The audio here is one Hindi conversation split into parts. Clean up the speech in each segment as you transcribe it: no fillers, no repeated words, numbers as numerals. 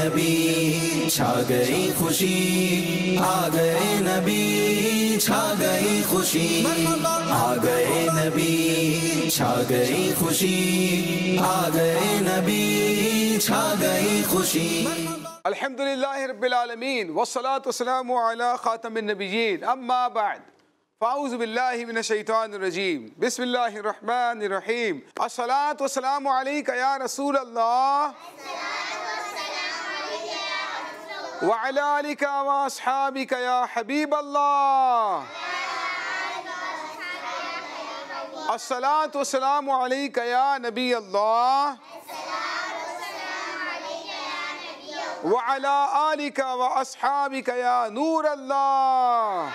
नबी, छा गई खुशी, आ गए नबी, छा गई खुशी, आ गए नबी, छा गई खुशी, आ गए नबी, छा गई खुशी। अल्हम्दुलिल्लाहि रब्बिल आलमीन वस्सलातु वस्सलामु अला खातमिन नबिय्यीन अम्मा बाद फ़ाऊज़ु बिल्लाहि मिनश शैतानिर रजीम बिस्मिल्लाहिर रहमानिर रहीम अस्सलातु वस्सलामु अलैका या रसूल अल्लाह व अला आलिका व अस्हाबिका या हबीब अल्लाह अस्सलातु वस्सलामु अलैका या नबी अल्लाह व अला आलिका व अस्हाबिका या नूर अल्लाह।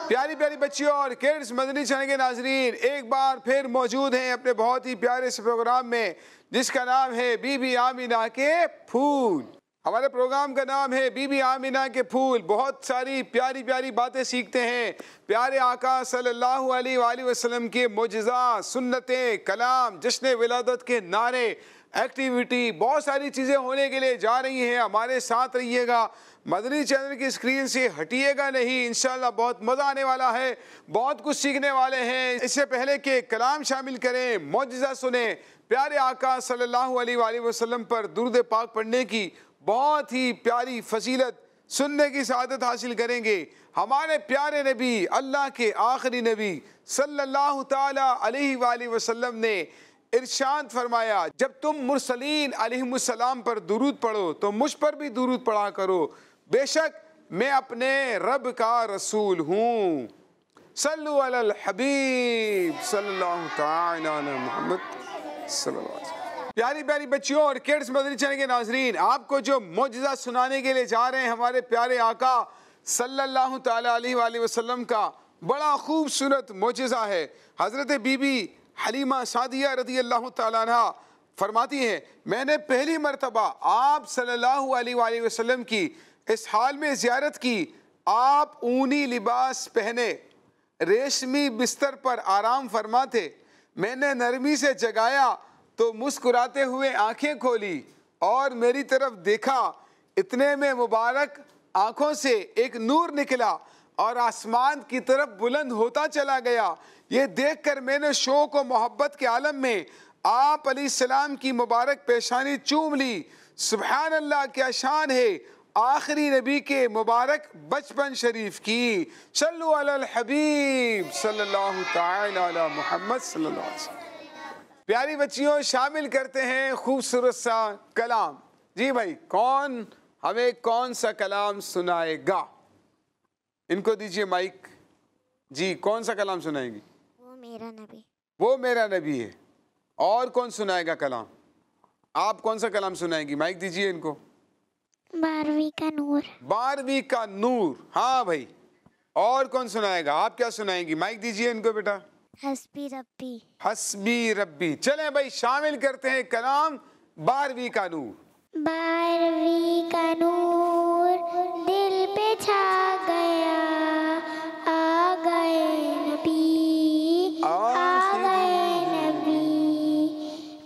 प्यारी प्यारी बच्चियों और किड्स मदनी चैनल के नाजरीन, एक बार फिर मौजूद हैं अपने बहुत ही प्यारे से प्रोग्राम में जिसका नाम है बीबी आमिना के फूल। हमारे प्रोग्राम का नाम है बीबी आमिना के फूल। बहुत सारी प्यारी प्यारी बातें सीखते हैं प्यारे आका सल्लल्लाहु अलैहि वसल्लम के मोजज़ा, सुन्नतें, कलाम, जश्न विलादत के नारे, एक्टिविटी, बहुत सारी चीज़ें होने के लिए जा रही हैं। हमारे साथ रहिएगा, मदनी चैनल की स्क्रीन से हटिएगा नहीं। इंशाल्लाह बहुत मज़ा आने वाला है, बहुत कुछ सीखने वाले हैं। इससे पहले कि कलाम शामिल करें, मौजज़ा सुने, प्यारे आका सल्लल्लाहु अलैहि वसल्लम पर दुरूद पाक पढ़ने की बहुत ही प्यारी फजीलत सुनने की सआदत हासिल करेंगे। हमारे प्यारे नबी, अल्लाह के आखिरी नबी सल्लल्लाहु ताला अलैहि वसल्लम ने इरशाद फरमाया, जब तुम मुरसलीन अलैहिमुस्सलाम पर दुरूद पढ़ो तो मुझ पर भी दुरूद पढ़ा करो, बेशक मैं अपने रब का रसूल हूँ। सल्लु अलल हबीब सल्लल्लाहु ताला अला मुहम्मद सल्लल्लाहु अलैहि वसल्लम। प्यारी प्यारी बच्चियों और किड्स मदनी चैनल के नाजरीन, आपको जो मौजज़ा सुनाने के लिए जा रहे हैं हमारे प्यारे आका सल्लल्लाहु ताला अलैहि वसल्लम का बड़ा खूबसूरत मौजज़ा है। हज़रत बीबी हलीमा सादिया रज़ी अल्लाह ताला अन्हा फरमाती हैं, मैंने पहली मरतबा आप सल्लल्लाहु अलैहि वसल्लम की इस हाल में ज़ियारत की। आप ऊनी लिबास पहने रेशमी बिस्तर पर आराम फरमाते। मैंने नरमी से जगाया तो मुस्कुराते हुए आंखें खोली और मेरी तरफ देखा। इतने में मुबारक आँखों से एक नूर निकला और आसमान की तरफ बुलंद होता चला गया। ये देखकर मैंने शौक़ और मोहब्बत के आलम में आप अलैहिस्सलाम की मुबारक पेशानी चूम ली। सुभान अल्लाह, क्या शान है आखिरी नबी के मुबारक बचपन शरीफ की। सल्लु अलल हबीब सल्लल्लाहु ताला अला मुहम्मद सल्लल्लाहु अलैहि वसल्लम। प्यारी बच्चियों, शामिल करते हैं खूबसूरत सा कलाम। जी भाई, कौन हमें कौन सा कलाम सुनाएगा? इनको दीजिए माइक। जी, कौन सा कलाम सुनाएंगी? वो मेरा नबी। वो मेरा नबी है। और कौन सुनाएगा कलाम? आप कौन सा कलाम सुनाएंगी? माइक दीजिए इनको। 12वीं का नूर। 12वीं का नूर। हाँ भाई, और कौन सुनाएगा? आप क्या सुनाएंगी? माइक दीजिए इनको बेटा। हस्बी रब्बी। हस्बी रब्बी। चलें भाई, शामिल करते हैं कलाम 12वीं का नूर। 12वीं का नूर दिल पे छा गया, आ गए नबी, आ गए नबी।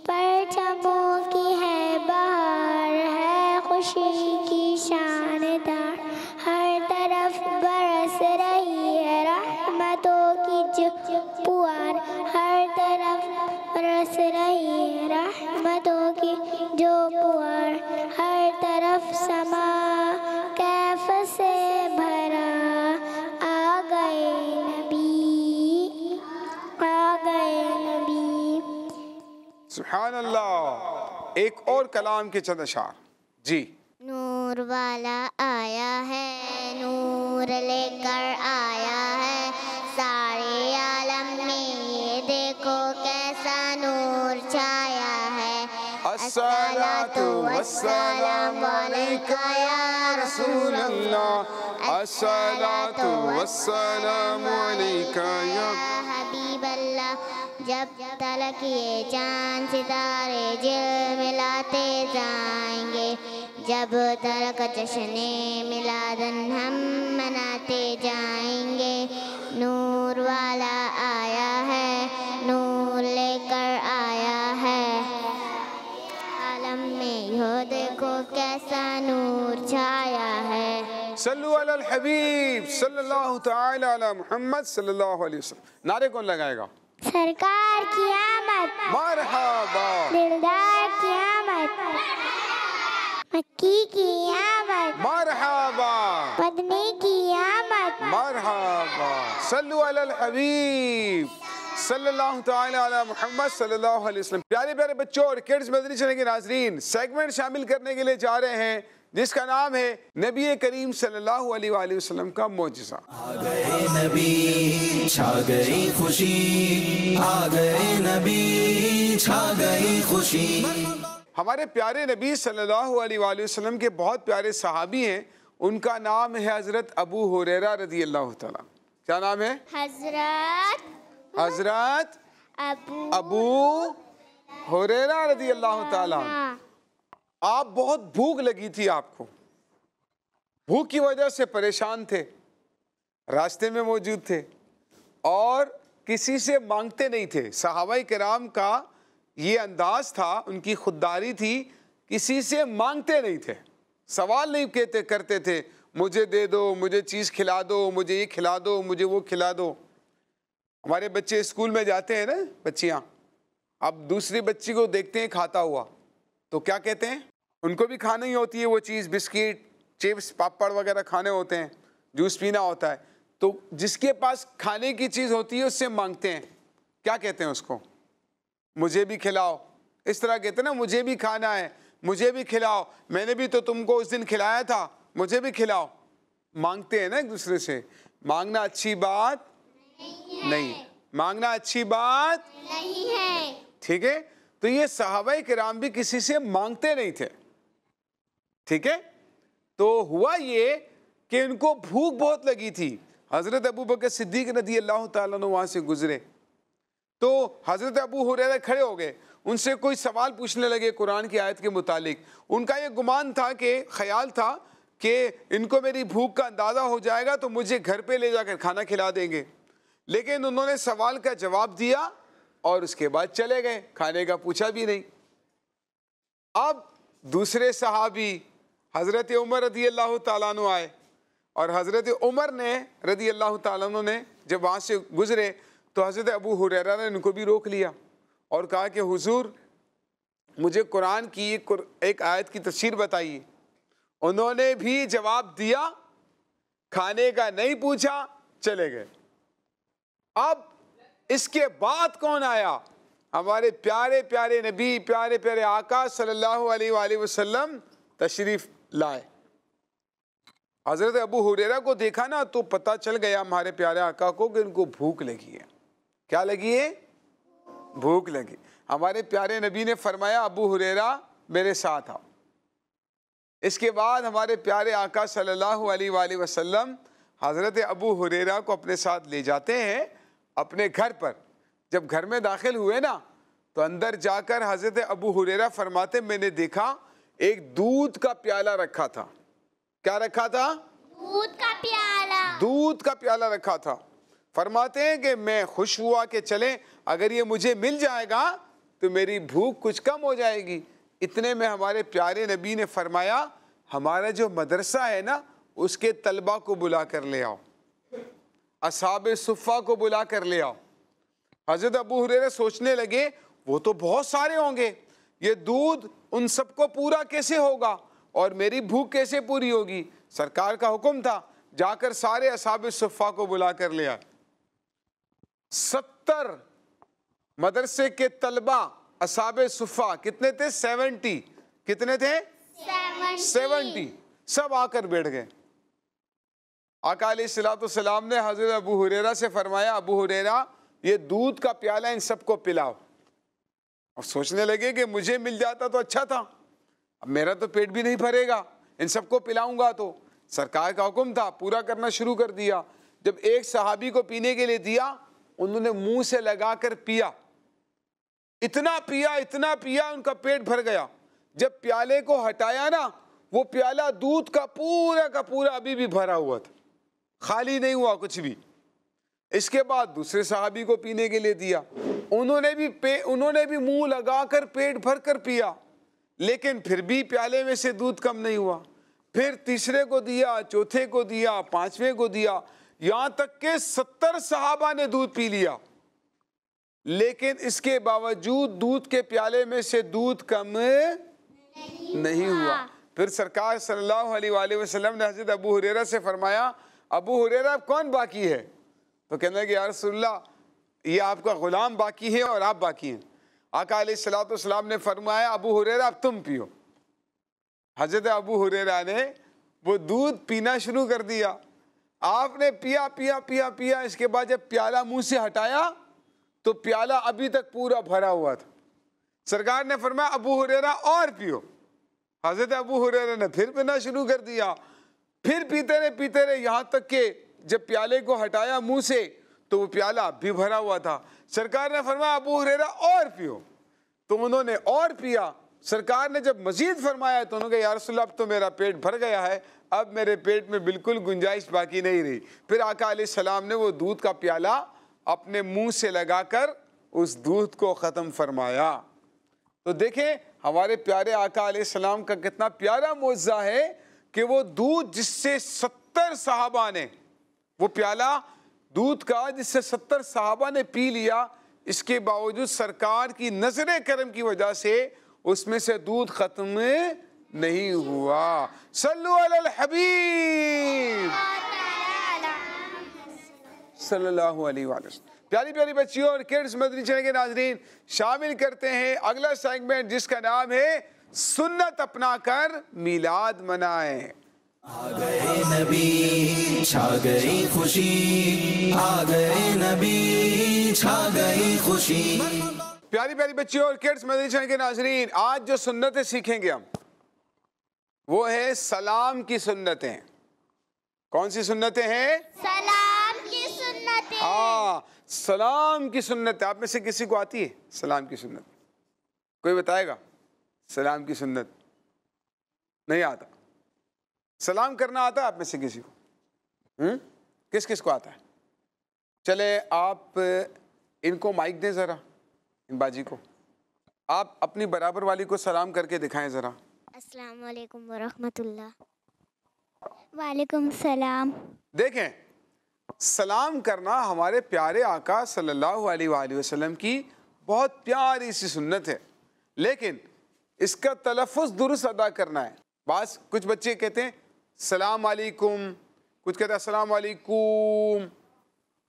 परचमों की है बहार, है खुशी की शानदार, हर तरफ बरस रही है रहमतों की जो पुआर, हर तरफ बरस रही है रहमतों की जो पुआर, हर तरफ समा कैफ से भरा, आ गए नबी, आ गए नबी। सुभान अल्लाह। एक और कलाम के चंद अशार। जी। नूर वाला आया है, नूर लेकर आया है, सारे आलम में ये देखो कैसा नूर छाया है। अस्सलातु वस्सलामु अलैका या रसूल अल्लाह, अस्सलातु वस्सलामु अलैका या हबीब अल्लाह। जब तलक ये चांद सितारे झिलमिलाते जाएंगे, जब तलक जश्ने मिलादन हम मनाते जाएंगे। नूर वाला आया है, नूर लेकर आया है, आलम देखो कैसा नूर छाया है। सल्लु अलल हबीब सल्लल्लाहु तआला अला मुहम्मद सल्लल्लाहु अलैहि वसल्लम। नारे कौन लगाएगा? सरकार की आमद, मरहबा। दिलदार की आमद, मक्की की आमद, मरहबा। मदनी की आमद, मरहबा। सल्लु अलल हबीब सल्लल्लाहु तआला अला मुहम्मद सल्लल्लाहु अलैहि वसल्लम। प्यारे प्यारे बच्चों और किड्स मदनी चैनल के नाज़रीन, सेगमेंट शामिल करने के लिए जा रहे हैं जिसका नाम है नबी करीम सल्लल्लाहु अलैहि वसल्लम का मौजिज़ा। आ गए नबी छा गई खुशी, आ गए नबी छा गई खुशी। हमारे प्यारे नबी सल्लल्लाहु अलैहि वसल्लम के बहुत प्यारे सहाबी हैं, उनका नाम है हज़रत अबू हुरैरा रज़ी अल्लाह ताला। क्या नाम है? हज़रत अबू हुरैरा रज़ी अल्लाह ताला। आप बहुत भूख लगी थी, आपको भूख की वजह से परेशान थे, रास्ते में मौजूद थे और किसी से मांगते नहीं थे। सहाबाए किराम का ये अंदाज था, उनकी खुददारी थी, किसी से मांगते नहीं थे, सवाल नहीं करते थे मुझे दे दो, मुझे चीज़ खिला दो, मुझे ये खिला दो, मुझे वो खिला दो। हमारे बच्चे स्कूल में जाते हैं ना, बच्चियाँ, अब दूसरी बच्ची को देखते हैं खाता हुआ तो क्या कहते हैं? उनको भी खानी ही होती है वो चीज़, बिस्किट, चिप्स, पापड़ वगैरह खाने होते हैं, जूस पीना होता है, तो जिसके पास खाने की चीज़ होती है उससे मांगते हैं। क्या कहते हैं उसको? मुझे भी खिलाओ। इस तरह कहते हैं ना, मुझे भी खाना है, मुझे भी खिलाओ, मैंने भी तो तुमको उस दिन खिलाया था, मुझे भी खिलाओ। मांगते हैं ना एक दूसरे से। मांगना अच्छी बात नहीं, मांगना अच्छी बात नहीं है। ठीक है, तो ये सहाबाए किराम भी किसी से मांगते नहीं थे। ठीक है, तो हुआ ये कि इनको भूख बहुत लगी थी। हज़रत अबू बकर सिद्दीक रज़ी अल्लाह ताला अन्हु वहाँ से गुजरे तो हज़रत अबू हुरैरा खड़े हो गए, उनसे कोई सवाल पूछने लगे कुरान की आयत के मुतालिक। उनका ये गुमान था, कि ख्याल था कि इनको मेरी भूख का अंदाज़ा हो जाएगा तो मुझे घर पे ले जाकर खाना खिला देंगे, लेकिन उन्होंने सवाल का जवाब दिया और उसके बाद चले गए, खाने का पूछा भी नहीं। अब दूसरे सहाबी हज़रत उमर रज़ी अल्लाह ताला अन्हु आए और हज़रत उमर ने रज़ी अल्लाह ताला अन्हु ने जब वहाँ से गुजरे तो हज़रत अबू हुरैरा ने उनको भी रोक लिया और कहा कि हुजूर मुझे कुरान की एक आयत की तफसीर बताइए। उन्होंने भी जवाब दिया, खाने का नहीं पूछा, चले गए। अब इसके बाद कौन आया? हमारे प्यारे प्यारे नबी, प्यारे प्यारे आका सल्लल्लाहु अलैहि वसल्लम तशरीफ लाए। हज़रत अबू हुरैरा को देखा ना तो पता चल गया हमारे प्यारे आका को कि उनको भूख लगी है। क्या लगी है? भूख लगी। हमारे प्यारे नबी ने फरमाया, अबू हुरैरा मेरे साथ आओ। इसके बाद हमारे प्यारे आका सल्लल्लाहु अलैहि वसल्लम हज़रत अबू हुरैरा को अपने साथ ले जाते हैं अपने घर पर। जब घर में दाखिल हुए ना तो अंदर जाकर हज़रत अबू हुरैरा फरमाते, मैंने देखा एक दूध का प्याला रखा था। क्या रखा था? दूध का प्याला। दूध का प्याला रखा था। फरमाते हैं कि मैं खुश हुआ कि चले, अगर ये मुझे मिल जाएगा तो मेरी भूख कुछ कम हो जाएगी। इतने में हमारे प्यारे नबी ने फरमाया, हमारा जो मदरसा है ना उसके तलबा को बुला कर ले आओ, असहाबे सुफ़ा को बुला कर ले आओ। हज़रत अबू हुरैरा सोचने लगे वो तो बहुत सारे होंगे, ये दूध उन सबको पूरा कैसे होगा और मेरी भूख कैसे पूरी होगी। सरकार का हुक्म था, जाकर सारे असहाबे सुफ़ा को बुला कर ले आए। 70 मदरसे के तलबा असहाबे सुफ़ा कितने थे? 70। कितने थे? 70। सब आकर बैठ गए। आका अलैहिस्सलाम ने हज़रत अबू हुरैरा से फरमाया, अबू हुरैरा ये दूध का प्याला इन सबको पिलाओ। और सोचने लगे कि मुझे मिल जाता तो अच्छा था, अब मेरा तो पेट भी नहीं भरेगा, इन सबको पिलाऊंगा तो। सरकार का हुक्म था, पूरा करना शुरू कर दिया। जब एक सहाबी को पीने के लिए दिया, उन्होंने मुंह से लगाकर पिया, इतना पिया उनका पेट भर गया। जब प्याले को हटाया ना, वो प्याला दूध का पूरा अभी भी भरा हुआ था, खाली नहीं हुआ कुछ भी। इसके बाद दूसरे सहाबी को पीने के लिए दिया, उन्होंने भी मुंह लगाकर पेट भर कर पिया, लेकिन फिर भी प्याले में से दूध कम नहीं हुआ। फिर तीसरे को दिया, चौथे को दिया, पांचवें को दिया, यहां तक के 70 सहाबा ने दूध पी लिया, लेकिन इसके बावजूद दूध के प्याले में से दूध कम नहीं हुआ। फिर सरकार सल्लल्लाहु अलैहि वसल्लम ने हज़रत अबू हुरैरा से फरमाया, अबू हुरैरा अब कौन बाकी है? तो कहने लगे, या रसूलल्लाह, ये आपका गुलाम बाकी है और आप बाकी हैं। आका अलैहिस्सलातु वस्सलाम ने फरमाया, अबू हुरैरा अब तुम पियो। हज़रत अबू हुरैरा ने वो दूध पीना शुरू कर दिया। आपने पिया पिया पिया पिया, इसके बाद जब प्याला मुंह से हटाया तो प्याला अभी तक पूरा भरा हुआ था। सरकार ने फरमाया, अबू हुरैरा और पियो। हज़रत अबू हुरैरा ने फिर पीना शुरू कर दिया। फिर पीते रहे यहाँ तक कि जब प्याले को हटाया मुंह से तो वो प्याला अब भी भरा हुआ था। सरकार ने फरमाया, अबू हुरैरा और पियो। तो उन्होंने और पिया। सरकार ने जब मजीद फरमाया तो उन्होंने कहा, या रसूलल्लाह, अब तो मेरा पेट भर गया है, अब मेरे पेट में बिल्कुल गुंजाइश बाकी नहीं रही। फिर आका अलैहिस्सलाम ने वो दूध का प्याला अपने मुंह से लगाकर उस दूध को ख़त्म फरमाया। तो देखें हमारे प्यारे आका अलैहिस्सलाम का कितना प्यारा मौज़ा है कि वो दूध जिससे 70 सहाबा ने, वो प्याला दूध का जिससे 70 सहाबा ने पी लिया, इसके बावजूद सरकार की नजर करम की वजह से उसमें से दूध खत्म नहीं हुआ। सल्लु अलल हबीब सल्लल्लाहु अलैहि वसल्लम। प्यारी प्यारी बच्चियों और किड्स मदनी चैनल के नाजरीन, शामिल करते हैं अगला सेगमेंट जिसका नाम है सुन्नत अपना कर मीलाद मनाएं। आ गए नबी छा गई खुशी, आ गए नबी छा गई खुशी। प्यारी प्यारी बच्चियों और किड्स मदनी चैनल के नाजरीन, आज जो सुन्नतें सीखेंगे हम वो है सलाम की सुन्नतें। कौन सी सुन्नतें हैं? सलाम की सुन्नतें। हाँ, सलाम की सुन्नत। आप में से किसी को आती है सलाम की सुन्नत? कोई बताएगा? सलाम की सुन्नत नहीं आता। सलाम करना आता है आप में से किसी को? किस किस को आता है? चले आप इनको माइक दें ज़रा, इन बाजी को। आप अपनी बराबर वाली को सलाम करके दिखाएं ज़रा। अस्सलाम वालेकुम वरहमतुल्लाह। वालेकुम सलाम। देखें, सलाम करना हमारे प्यारे आका सल्लल्लाहु अलैहि वसल्लम की बहुत प्यारी सी सुन्नत है, लेकिन इसका तलफ़ुज़ दुरुस्त अदा करना है। बस कुछ बच्चे कहते हैं सलाम अलैकुम, कुछ कहते हैं अस्सलाम वालेकुम,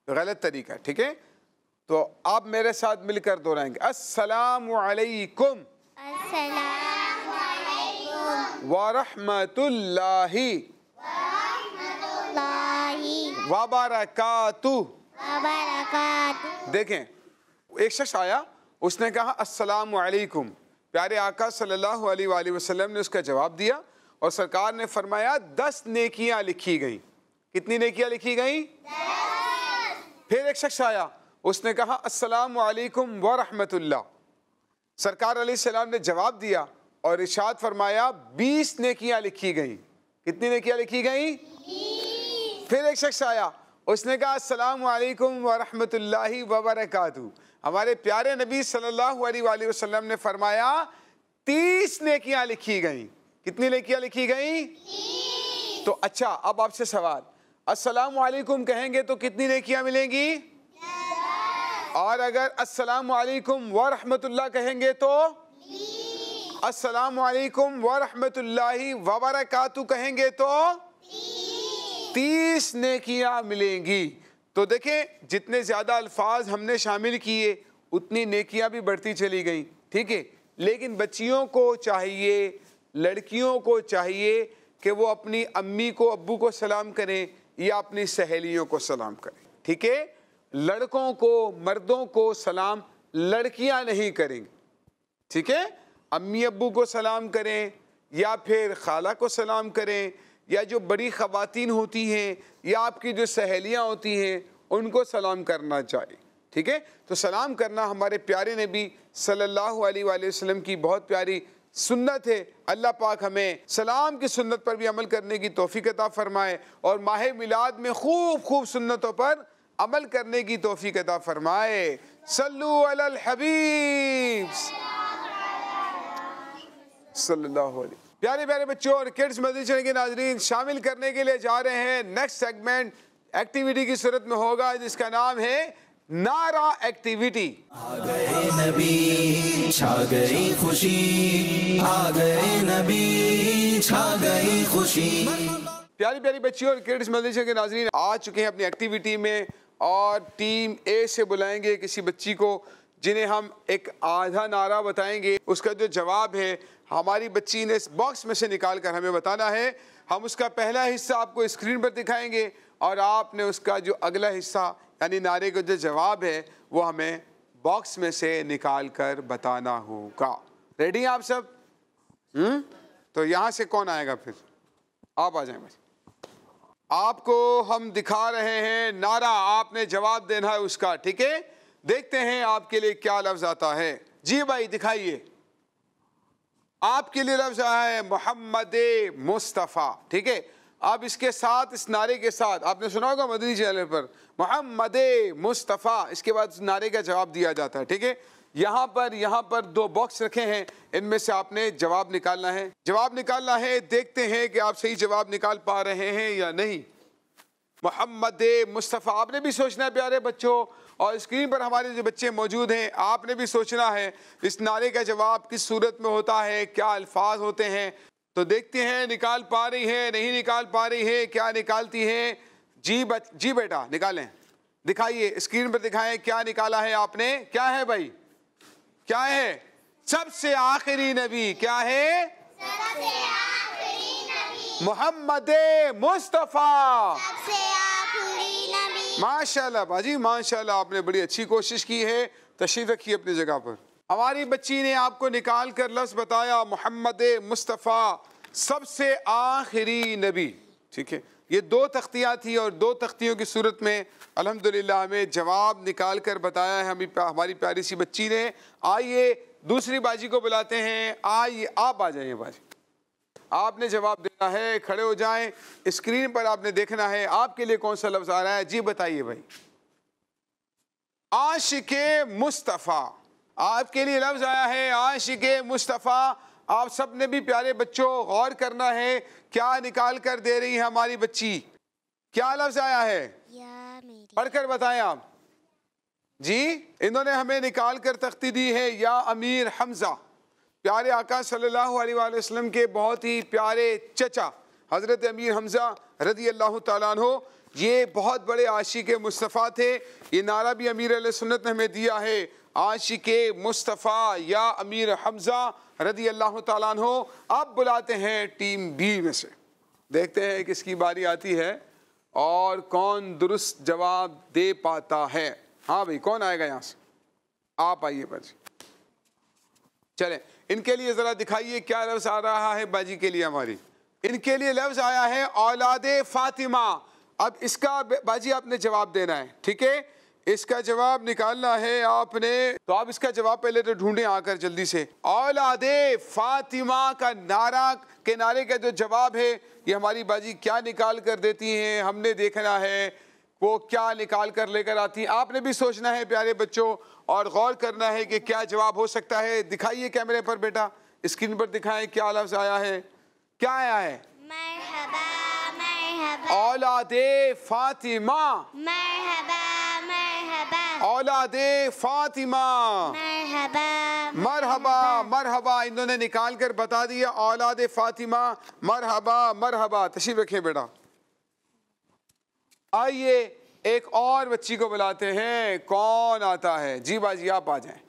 गलत तरीका है, ठीक है? तो आप मेरे साथ मिलकर दोहराएंगे, अस्सलामु अलैकुम अस्सलाम वालेकुम व रहमतुल्लाहि व बरकातुहू। देखें, एक शख्स आया, उसने कहा अस्सलामु अलैकुम। प्यारे आका सल्लल्लाहु अलैहि वसल्लम ने उसका जवाब दिया और सरकार ने फरमाया 10 नेकियां लिखी गई। कितनी नेकियां लिखी गई? 10। फिर एक शख्स आया, उसने कहा अस्सलामु अलैकुम व रहमतुल्लाह। सरकार अलैहिस्सलाम ने जवाब दिया और इरशाद फरमाया 20 नेकियां लिखी गई। कितनी नेकियां लिखी गई? 20। फिर एक शख्स आया, उसने कहा अस्सलामु अलैकुम व रहमतुल्लाहि व बरकातुहू। हमारे प्यारे नबी सल्लल्लाहु अलैहि वसल्लम ने फरमाया 30 नेकियां लिखी गई। कितनी नेकियां लिखी गई? 30। तो अच्छा, अब आपसे सवाल, अस्सलामु अलैकुम कहेंगे तो कितनी नेकियां मिलेंगी? 10। और अगर अस्सलामु अलैकुम व रहमतुल्लाह कहेंगे तो 20। अस्सलामु अलैकुम व रहमतुल्लाहि व बरकातुहू कहेंगे तो 30 नेकियां मिलेंगी। तो देखें, जितने ज़्यादा अल्फाज हमने शामिल किए उतनी नेकियां भी बढ़ती चली गई, ठीक है? लेकिन बच्चियों को चाहिए, लड़कियों को चाहिए कि वो अपनी अम्मी को, अब्बू को सलाम करें या अपनी सहेलियों को सलाम करें, ठीक है? लड़कों को, मर्दों को सलाम लड़कियां नहीं करेंगी, ठीक है? अम्मी अब्बू को सलाम करें या फिर खाला को सलाम करें, या जो बड़ी ख़वातीन होती हैं या आपकी जो सहेलियाँ होती हैं उनको सलाम करना चाहिए, ठीक है? तो सलाम करना हमारे प्यारे नबी सल्लल्लाहु अलैहि वसल्लम की बहुत प्यारी सुन्नत है। अल्लाह पाक हमें सलाम की सुन्नत पर भी अमल करने की तौफीक अता फरमाए और माह मिलाद में खूब खूब सुन्नतों पर अमल करने की तौफीक अता फरमाए। सल्लु अलल हबीब सल्लल्लाहु अलैहि। प्यारे प्यारे बच्चों और किड्स मदनी चैनल के नाजरीन, शामिल करने के लिए जा रहे हैं नेक्स्ट सेगमेंट एक्टिविटी की सूरत में होगा, जिसका नाम है नारा एक्टिविटी। आ गए नबी छा गई खुशी, आ गए नबी छा गई खुशी। प्यारी प्यारी बच्चियों और किड्स मदनी चैनल के नाजरीन, आ चुके हैं अपनी एक्टिविटी में और टीम ए से बुलाएंगे किसी बच्ची को, जिन्हें हम एक आधा नारा बताएंगे। उसका जो जवाब है हमारी बच्ची ने इस बॉक्स में से निकाल कर हमें बताना है। हम उसका पहला हिस्सा आपको स्क्रीन पर दिखाएंगे और आपने उसका जो अगला हिस्सा यानी नारे का जो जवाब है वो हमें बॉक्स में से निकाल कर बताना होगा। रेडी हैं आप सब? तो यहाँ से कौन आएगा फिर? आप आ जाएं बस। आपको हम दिखा रहे हैं नारा, आपने जवाब देना है उसका, ठीक है? देखते हैं आपके लिए क्या लफ्ज आता है। जी भाई दिखाइए। आपके लिए लफ्ज आया है मोहम्मद मुस्तफ़ा, ठीक है? अब इसके साथ, इस नारे के साथ आपने सुना होगा मदनी चैनल पर मोहम्मद मुस्तफ़ा, इसके बाद नारे का जवाब दिया जाता है, ठीक है? यहाँ पर दो बॉक्स रखे हैं, इनमें से आपने जवाब निकालना है। जवाब निकालना है, देखते हैं कि आप सही जवाब निकाल पा रहे हैं या नहीं। मोहम्मद मुस्तफ़ा आपने भी सोचना है प्यारे बच्चों, और स्क्रीन पर हमारे जो बच्चे मौजूद हैं आपने भी सोचना है इस नारे का जवाब किस सूरत में होता है, क्या अल्फाज होते हैं। तो देखते हैं निकाल पा रही है, नहीं निकाल पा रही है, क्या निकालती हैं? जी बेटा निकालें, दिखाइए, स्क्रीन पर दिखाएं क्या निकाला है आपने। क्या है भाई? क्या है? सबसे आखिरी नबी। क्या है? सबसे आखिरी नबी। मोहम्मद मुस्तफ़ा। सबसे आखिरी नबी। माशाल्लाह बाजी माशाल्लाह, आपने बड़ी अच्छी कोशिश की है। तशरीफ रखिए अपनी जगह पर। हमारी बच्ची ने आपको निकाल कर लफ्ज़ बताया मोहम्मद मुस्तफ़ा, सबसे आखिरी नबी, ठीक है? ये दो तख्तियाँ थी और दो तख्तियों की सूरत में अल्हम्दुलिल्लाह हमें जवाब निकाल कर बताया है हमारी प्यारी सी बच्ची ने। आइए दूसरी बाजी को बुलाते हैं। आइए आप आ जाइए बाजी, आपने जवाब देना है। खड़े हो जाएं, स्क्रीन पर आपने देखना है आपके लिए कौन सा लफ्ज़ आ रहा है। जी बताइए भाई। आशिके मुस्तफ़ा, आपके लिए लफ्ज़ आया है आशिके मुस्तफ़ा। आप सब ने भी प्यारे बच्चों गौर करना है क्या निकाल कर दे रही है हमारी बच्ची। क्या लफ्ज़ आया है? या मेरी। पढ़कर बताएं आप। जी इन्होंने हमें निकाल कर तख्ती दी है या अमीर हमज़ा, प्यारे आका सल्लल्लाहु अलैहि वसल्लम के बहुत ही प्यारे चचा हज़रत अमीर हमज़ा रज़ी अल्लाह तआला अन्हु, ये बहुत बड़े आशिक़े मुस्तफ़ा थे। ये नारा भी अमीर अहले सुन्नत ने हमें दिया है, आशिक़े मुस्तफ़ा या अमीर हमज़ा रज़ी अल्लाह तआला अन्हु। अब बुलाते हैं टीम बी में से, देखते हैं किसकी बारी आती है और कौन दुरुस्त जवाब दे पाता है। हाँ भाई कौन आएगा यहाँ से? आप आइए बाजी। चले इनके लिए ज़रा दिखाइए क्या लफ्ज़ आ रहा है बाजी के लिए। हमारी इनके लिए लफ्ज़ आया है औलादे फ़ातिमा। अब इसका बाजी आपने जवाब देना है, ठीक है? इसका जवाब निकालना है आपने, तो आप इसका जवाब पहले तो ढूंढें आकर जल्दी से। औलादे फ़ातिमा का नारा के नारे का जो जवाब है ये हमारी बाजी क्या निकाल कर देती हैं, हमने देखना है वो क्या निकाल कर लेकर आती हैं। आपने भी सोचना है प्यारे बच्चों और गौर करना है कि क्या जवाब हो सकता है। दिखाइए कैमरे पर बेटा, स्क्रीन पर दिखाएं क्या लफ्ज़ आया है। क्या आया है? मरहबा मरहबा। औलादे फ़ातिमा। मरहबा मरहबा। औलादे फ़ातिमा। मरहबा मरहबा मरहबा, इन्होंने निकाल कर बता दिया औलादे फ़ातिमा। मरहबा मरहबा, तशरीफ रखें बेटा। आइए एक और बच्ची को बुलाते हैं, कौन आता है? जी बाजी आप आ जाएं।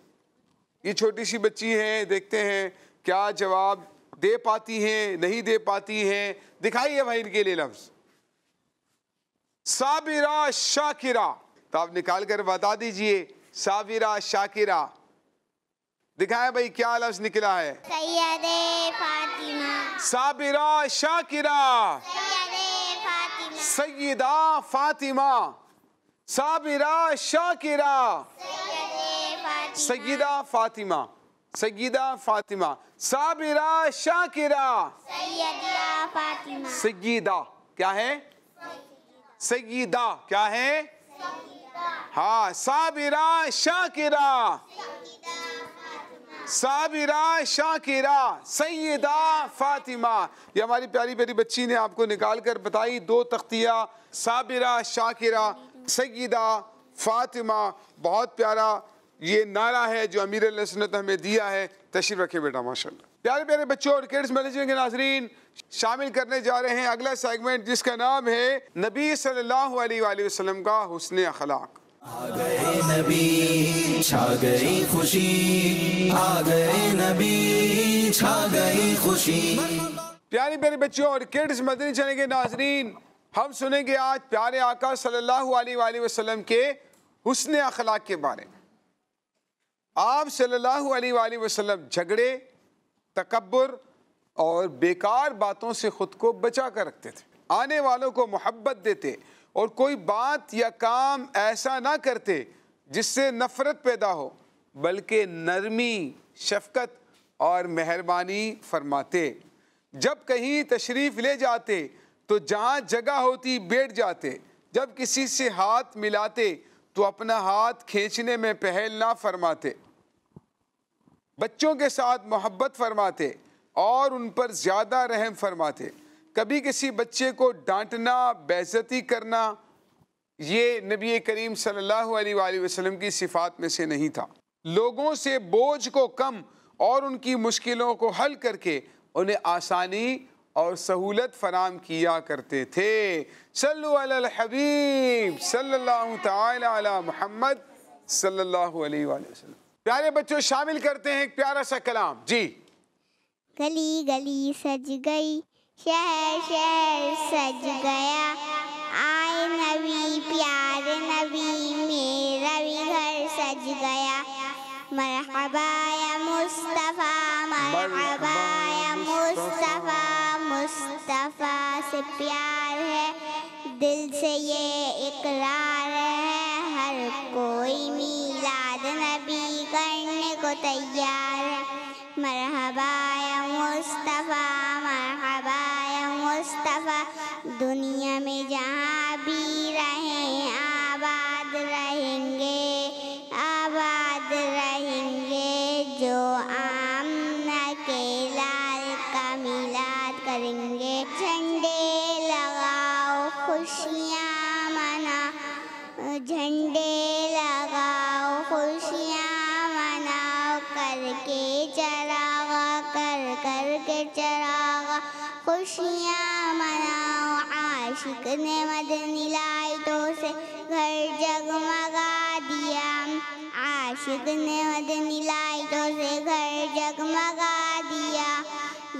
ये छोटी सी बच्ची है, देखते हैं क्या जवाब दे पाती हैं नहीं दे पाती हैं। दिखाइए भाई इनके लिए लफ्ज़ साबिरा शाकिरा, तो आप निकाल कर बता दीजिए। साबिरा शाकिरा, दिखाएं भाई क्या लफ्ज़ निकला है। सैयदे फातिमा। साबिरा शाकिरा। सैयदे फातिमा। सैयदा फातिमा। साबिरा शाकिरा। सैयदा फातिमा। सैयदा फातिमा। साबिरा शाकिरा। सैयदा फातिमा। सैयदा क्या है? सैयदा क्या है? हाँ, साबिरा शाकिरा। साबिरा शाकिरा सैयदा फातिमा। ये हमारी प्यारी प्यारी बच्ची ने आपको निकाल कर बताई 2 तख्तियाँ, साबिरा शाकिरा सैयदा फातिमा। बहुत प्यारा ये नारा है जो अमीर अहले सुन्नत हमें दिया है। तशरीफ रखे बेटा माशाल्लाह। प्यारे प्यारे बच्चों और किड्स मैनेजमेंट के नाज़रीन, शामिल करने जा रहे हैं अगला सेगमेंट जिसका नाम है नबी सल्लल्लाहु अलैहि वसल्लम का हुस्न अखलाक। आ गए नबी छा गई खुशी, आ गए नबी छा गई खुशी। प्यारी प्यारे बच्चों और किड्स मदनी चैनल के नाज़रीन, हम सुनेंगे आज प्यारे आका सल्लल्लाहु अलैहि वसल्लम के हुस्न अखलाक के बारे में। आप सल्लल्लाहु अलैहि वसल्लम झगड़े, तकब्बुर और बेकार बातों से खुद को बचा कर रखते थे, आने वालों को मोहब्बत देते और कोई बात या काम ऐसा ना करते जिससे नफ़रत पैदा हो, बल्कि नरमी, शफ़क़त और मेहरबानी फरमाते। जब कहीं तशरीफ़ ले जाते तो जहाँ जगह होती बैठ जाते। जब किसी से हाथ मिलाते तो अपना हाथ खींचने में पहल ना फरमाते। बच्चों के साथ मोहब्बत फरमाते और उन पर ज़्यादा रहम फरमाते। कभी किसी बच्चे को डांटना, बेइज्जती करना, ये नबी करीम सल्लल्लाहु अलैहि वसल्लम की सिफ़ात में से नहीं था। लोगों से बोझ को कम और उनकी मुश्किलों को हल करके उन्हें आसानी और सहूलत फराम किया करते थे। सल्लु अलल हबीब सल्लल्लाहु तआला अला मुहम्मद सल्लल्लाहु अलैहि वसल्लम। प्यारे बच्चों, शामिल करते हैं एक प्यारा सा कलाम जी। गली गली सज गई, शहर शहर सज गया, आए नबी प्यारे नबी, मेरा भी घर सज गया। मरहबा या मुस्तफ़ा, मरहबा या मुस्तफ़ा, मुस्तफ़ा से प्यार है, दिल से ये इकरार है, हर कोई मीलाद नबी करने को तैयार है। मरहबा या मुस्तफ़ा, मरहबा या मुस्तफ़ा, दुनिया में जहाँ भी रहें आबाद रहेंगे, आबाद रहेंगे, जो आमना के लाल का मिलाद करेंगे। झंडे लगाओ खुशियाँ मनाओ, झंडे लगाओ खुशियाँ मनाओ, करके चरागा कर करके चरागा खुशियाँ मनाओ। आशिक ने मदनी लाइटों से घर जगमगा दिया, आशिक ने मदनी लाइटों से घर जगमगा दिया।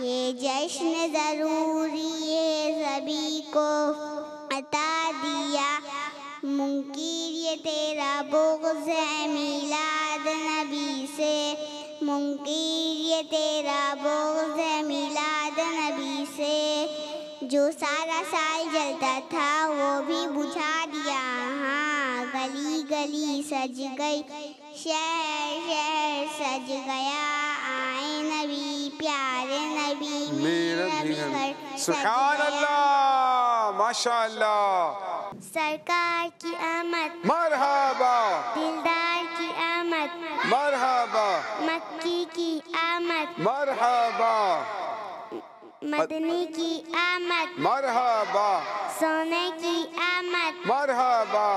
ये जश्न ज़रूरी है सभी को अता दिया, मुनकिर ये तेरा बुग़्ज़ है मिलाद नबी से, मुनकिर ये तेरा बुग़्ज़ है मिलाद नबी से। जो सारा साल जलता था वो भी बुझा दिया, हाँ गली गली सज गई, शहर शहर सज गया, आए नबी प्यारे नबी, मेरा भी घर। सुभान अल्लाह, माशाअल्लाह। सरकार की आमद, मरहबा। दिलदार की आमद, मरहबा। मक्की की आमद, मरहबा। मदनी की आमद, मरहबा। सोने की आमद, मरहबा।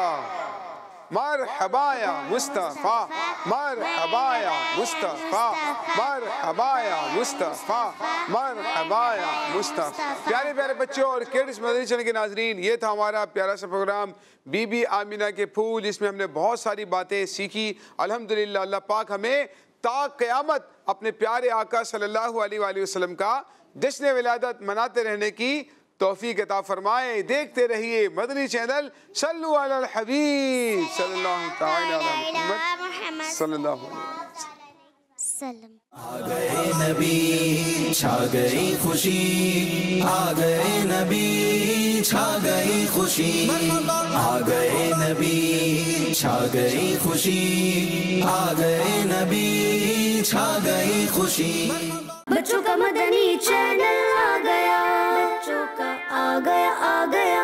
मरहबा या मुस्तफ़ा, मरहबा या मुस्तफ़ा, मरहबा या मुस्तफ़ा, मरहबा या मुस्तफ़ा। प्यारे प्यारे बच्चों और किड्स मदनी चैनल के नाज़रीन, ये था हमारा प्यारा सा प्रोग्राम बीबी आमिना के फूल। इसमें हमने बहुत सारी बातें सीखी। अल्हम्दुलिल्लाह, अल्लाह पाक हमें ता क़यामत अपने प्यारे आका सल्लल्लाहु अलैहि वसल्लम का जश्न विलादत मनाते रहने की तौफीक अता फरमाए। देखते रहिए मदनी चैनल। सल्लु अलल हबीब सल्लल्लाहु तआला अलैहि मुहम्मद सल्लल्लाहु अलैहि वसल्लम। आ गए नबी छा गई खुशी, आ गए नबी छा गई खुशी, आ गए नबी छा गई खुशी, आ गए नबी छा गई खुशी। बच्चों का मदनी चैनल आ गया, बच्चों का आ गया, आ गया।